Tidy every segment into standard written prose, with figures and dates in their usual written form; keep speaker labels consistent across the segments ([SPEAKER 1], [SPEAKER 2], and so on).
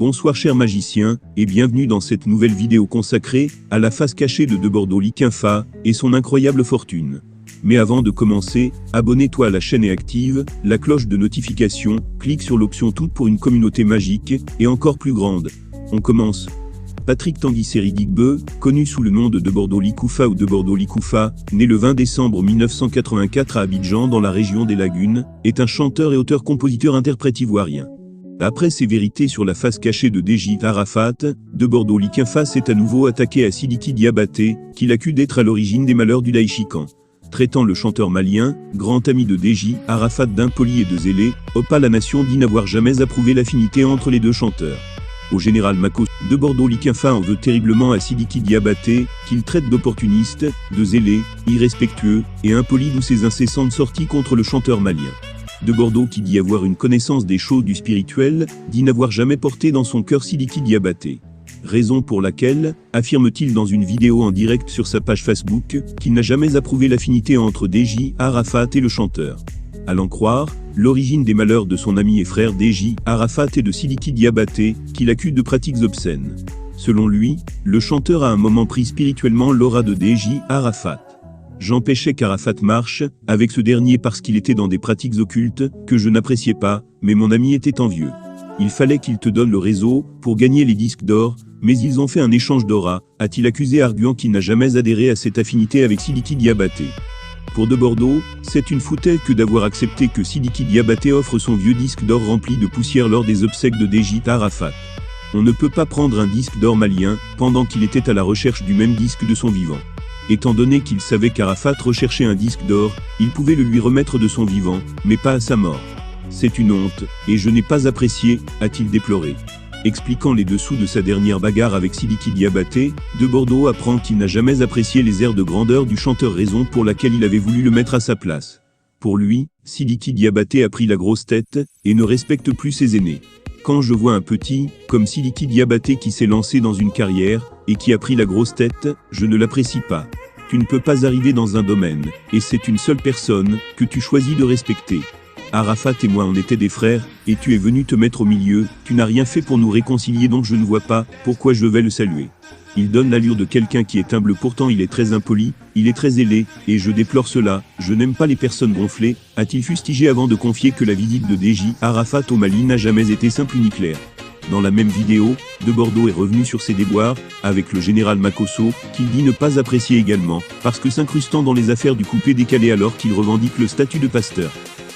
[SPEAKER 1] Bonsoir chers magiciens, et bienvenue dans cette nouvelle vidéo consacrée à la face cachée de Bordeaux Liquinfa et son incroyable fortune. Mais avant de commencer, abonne-toi à la chaîne et active la cloche de notification, clique sur l'option toute pour une communauté magique et encore plus grande. On commence. Patrick Tanguy Digbe, connu sous le nom de Bordeaux Liquinfa ou de Bordeaux Liquinfa, né le 20 décembre 1984 à Abidjan dans la région des Lagunes, est un chanteur et auteur-compositeur-interprète ivoirien. Après ses vérités sur la face cachée de Deji Arafat, de Bordeaux Liquinfa s'est à nouveau attaqué à Sidiki Diabaté, qu'il accuse d'être à l'origine des malheurs du Daïchikan. Traitant le chanteur malien, grand ami de Deji Arafat d'impoli et de zélé, Opa la nation dit n'avoir jamais approuvé l'affinité entre les deux chanteurs. Au général Mako, de Bordeaux Liquinfa en veut terriblement à Sidiki Diabaté, qu'il traite d'opportuniste, de zélé, irrespectueux et impoli, d'où ses incessantes sorties contre le chanteur malien. De Bordeaux, qui dit avoir une connaissance des choses du spirituel, dit n'avoir jamais porté dans son cœur Sidiki Diabaté. Raison pour laquelle, affirme-t-il dans une vidéo en direct sur sa page Facebook, qu'il n'a jamais approuvé l'affinité entre Deji Arafat et le chanteur. À l'en croire, l'origine des malheurs de son ami et frère Deji Arafat et de Sidiki Diabaté, qu'il accuse de pratiques obscènes. Selon lui, le chanteur a un moment pris spirituellement l'aura de Deji Arafat. J'empêchais qu'Arafat marche avec ce dernier parce qu'il était dans des pratiques occultes que je n'appréciais pas, mais mon ami était envieux. Il fallait qu'il te donne le réseau pour gagner les disques d'or, mais ils ont fait un échange d'aura, a-t-il accusé, arguant qu'il n'a jamais adhéré à cette affinité avec Sidiki Diabaté. Pour de Bordeaux, c'est une foutaise que d'avoir accepté que Sidiki Diabaté offre son vieux disque d'or rempli de poussière lors des obsèques de Deji Arafat. On ne peut pas prendre un disque d'or malien pendant qu'il était à la recherche du même disque de son vivant. Étant donné qu'il savait qu'Arafat recherchait un disque d'or, il pouvait le lui remettre de son vivant, mais pas à sa mort. C'est une honte, et je n'ai pas apprécié, a-t-il déploré. Expliquant les dessous de sa dernière bagarre avec Sidiki Diabaté, de Bordeaux apprend qu'il n'a jamais apprécié les airs de grandeur du chanteur, raison pour laquelle il avait voulu le mettre à sa place. Pour lui, Sidiki Diabaté a pris la grosse tête, et ne respecte plus ses aînés. Quand je vois un petit, comme Sidiki Diabaté qui s'est lancé dans une carrière, et qui a pris la grosse tête, je ne l'apprécie pas. Tu ne peux pas arriver dans un domaine, et c'est une seule personne, que tu choisis de respecter. Arafat et moi on était des frères, et tu es venu te mettre au milieu, tu n'as rien fait pour nous réconcilier, donc je ne vois pas pourquoi je vais le saluer. Il donne l'allure de quelqu'un qui est humble, pourtant il est très impoli, il est très zélé, et je déplore cela, je n'aime pas les personnes gonflées, a-t-il fustigé avant de confier que la visite de Deji Arafat au Mali n'a jamais été simple ni claire. Dans la même vidéo, de Bordeaux est revenu sur ses déboires, avec le général Makosso, qu'il dit ne pas apprécier également, parce que s'incrustant dans les affaires du coupé-décalé alors qu'il revendique le statut de pasteur.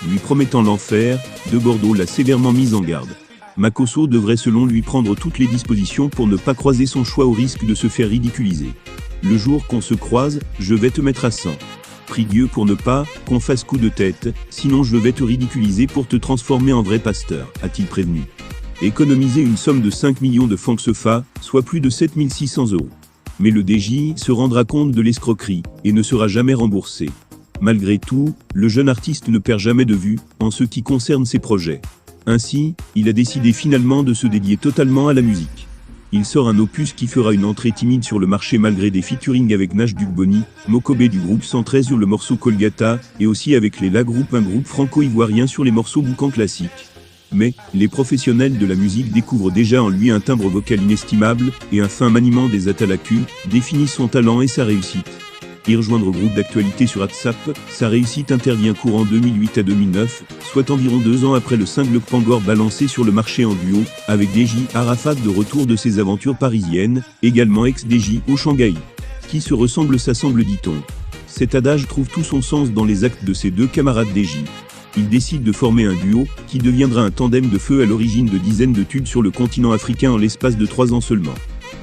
[SPEAKER 1] Lui promettant l'enfer, de Bordeaux l'a sévèrement mis en garde. Makosso devrait selon lui prendre toutes les dispositions pour ne pas croiser son choix au risque de se faire ridiculiser. Le jour qu'on se croise, je vais te mettre à 100. Prie Dieu pour ne pas qu'on fasse coup de tête, sinon je vais te ridiculiser pour te transformer en vrai pasteur, a-t-il prévenu. Économiser une somme de 5 millions de francs CFA, soit plus de 7 600 €. Mais le DJ se rendra compte de l'escroquerie, et ne sera jamais remboursé. Malgré tout, le jeune artiste ne perd jamais de vue, en ce qui concerne ses projets. Ainsi, il a décidé finalement de se dédier totalement à la musique. Il sort un opus qui fera une entrée timide sur le marché malgré des featuring avec Nash Dugboni, Mokobé du groupe 113 sur le morceau Kolgata, et aussi avec les La Groupe, un groupe franco-ivoirien sur les morceaux boucan classiques. Mais, les professionnels de la musique découvrent déjà en lui un timbre vocal inestimable, et un fin maniement des atalacus, définissent son talent et sa réussite. Y rejoindre groupe d'actualité sur WhatsApp, sa réussite intervient courant 2008 à 2009, soit environ 2 ans après le single Pangor balancé sur le marché en duo, avec Deji Arafat de retour de ses aventures parisiennes, également ex-Deji au Shanghai. Qui se ressemble s'assemble, dit-on. Cet adage trouve tout son sens dans les actes de ses deux camarades Deji. Ils décident de former un duo, qui deviendra un tandem de feu à l'origine de dizaines de tubes sur le continent africain en l'espace de 3 ans seulement.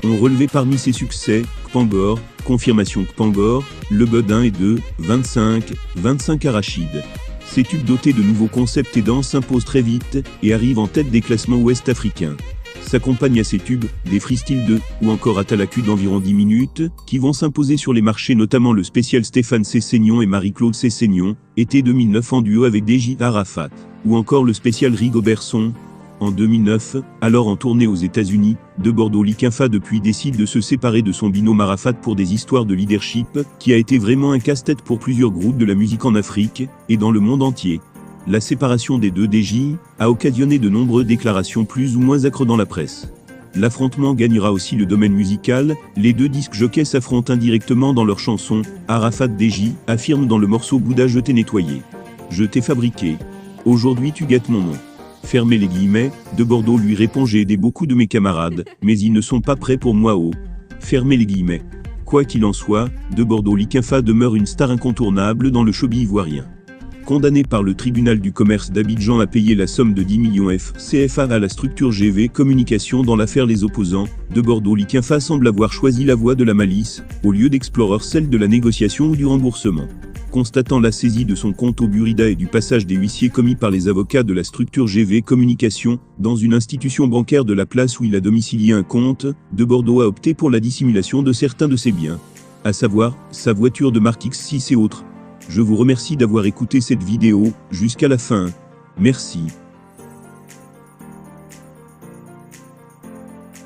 [SPEAKER 1] On relevait parmi ses succès, Kpangor, Confirmation Kpangor, Le Bedin et 2, 25 Arachide. Ces tubes dotés de nouveaux concepts et danses s'imposent très vite, et arrivent en tête des classements ouest-africains. S'accompagnent à ces tubes, des freestyles 2, ou encore Atalacu d'environ 10 minutes, qui vont s'imposer sur les marchés, notamment le spécial Stéphane Cessignon et Marie-Claude Cessignon, été 2009 en duo avec Deji Arafat, ou encore le spécial Rigobert Son. En 2009, alors en tournée aux États-Unis, de Bordeaux Liquinfa depuis décide de se séparer de son binôme Arafat pour des histoires de leadership, qui a été vraiment un casse-tête pour plusieurs groupes de la musique en Afrique, et dans le monde entier. La séparation des deux DJ a occasionné de nombreuses déclarations plus ou moins âcres dans la presse. l'affrontement gagnera aussi le domaine musical, les deux disques jockeys s'affrontent indirectement dans leur chanson, Arafat DJ affirme dans le morceau Bouddha je t'ai nettoyé. Je t'ai fabriqué. Aujourd'hui tu gâtes mon nom. Fermez les guillemets, de Bordeaux lui répond j'ai aidé beaucoup de mes camarades, mais ils ne sont pas prêts pour moi Fermez les guillemets. Quoi qu'il en soit, de Bordeaux Likinfa demeure une star incontournable dans le showbiz ivoirien. Condamné par le tribunal du commerce d'Abidjan à payer la somme de 10 millions CFA à la structure GV Communication dans l'affaire Les Opposants, de Bordeaux Likinfa semble avoir choisi la voie de la malice, au lieu d'explorer celle de la négociation ou du remboursement. Constatant la saisie de son compte au Burida et du passage des huissiers commis par les avocats de la structure GV Communication, dans une institution bancaire de la place où il a domicilié un compte, de Bordeaux a opté pour la dissimulation de certains de ses biens, à savoir, sa voiture de marque X6 et autres. Je vous remercie d'avoir écouté cette vidéo, jusqu'à la fin. Merci.